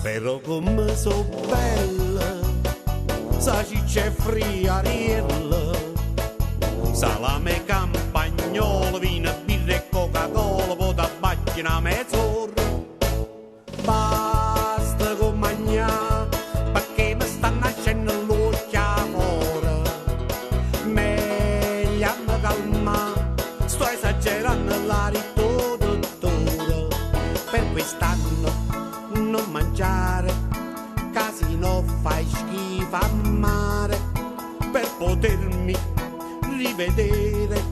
Però come so bella, sa ciccia friariella, salame campagnolo, vino, birra e Coca-Cola, poi tabacchi una mezz'ora. Basta con mangiare, perché mi sta nascendo l'occhia fuori. Meglio mi calmare, sto esagerando la ritodottora. Per quest'anno non mangiare, casino fai schifo a mare, per potermi rivedere,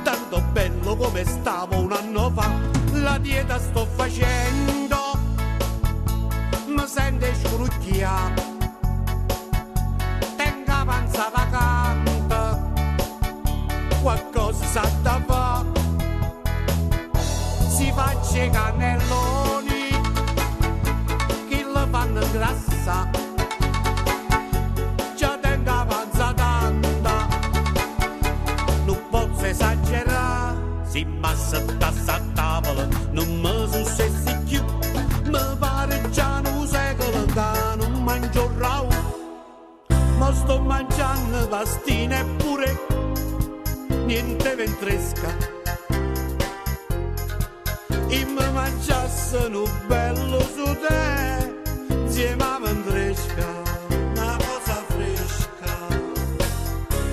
tanto bello come stavo un anno fa. La dieta sto facendo, mi sente scrucchiato, tengo la panza vacante, qualcosa sa da fare, si faccia i cannelloni, chi lo fanno grassa, già tengo la panza tanta, non posso esagerare, si bassa tassa a tavola, non mi successi più, mi pare già un secolo che non mangio rau, ma sto mangiando pastine pure, niente ventresca. E mi mangiassero bello su te, insieme a ventresca, una cosa fresca,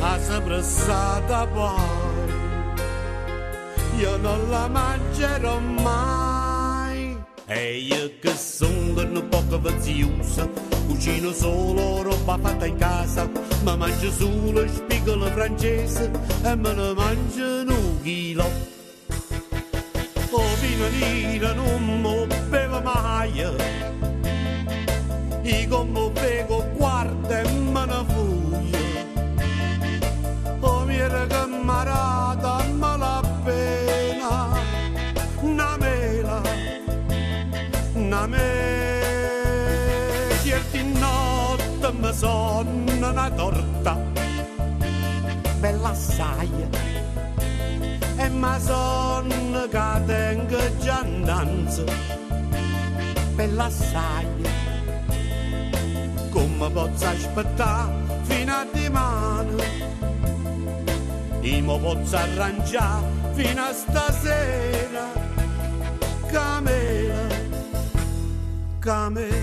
a sapressata poi, io non la mangerò mai. E io che sono un poco vaziosa, cucino solo roba fatta in casa, ma mangio solo spigolo francese e me ne mangio un chilo. O vino nero non mo bevo mai, i come bevo guarda e me ne fuio. O mia camarata me la pena, una mela, una mela, certi notte mi sonno una torta, bella assai. E ma sonno che tengo già innanzi, bella assai. Come posso aspettare fino a domani? Io mi posso arrangiare fino a stasera. Camela, camela,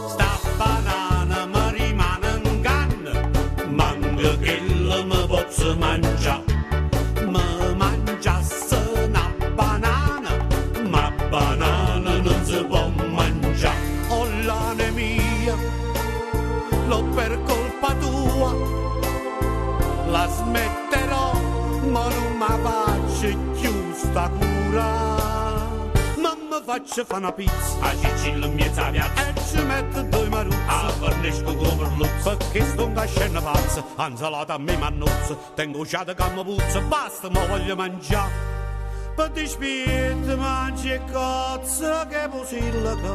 sta banana mi rimane in canna, manca che la mi posso mangiare. Mi mangiasse una banana, ma banana non si può mangiare. Oh l'ane mia, l'ho per colpa tua, la smetterò, ma non mi faccio più sta cura. Ma mi faccio fare una pizza, a cicilla in mezzo a piazza, e ci metto due maruzze, a fornesco come l'uzzo, perché sto in scena pazza, insalata a me mannuzza, tengo usciata che mi puzza, basta, ma voglio mangiare. Per dispietto mangi e cozza che pusilla che,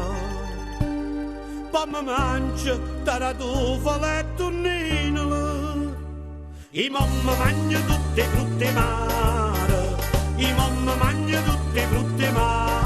poi mi mangio taratufa e tonnino. I mamma mangia tutte frutte mare, i mamma mangia tutte frutte mare.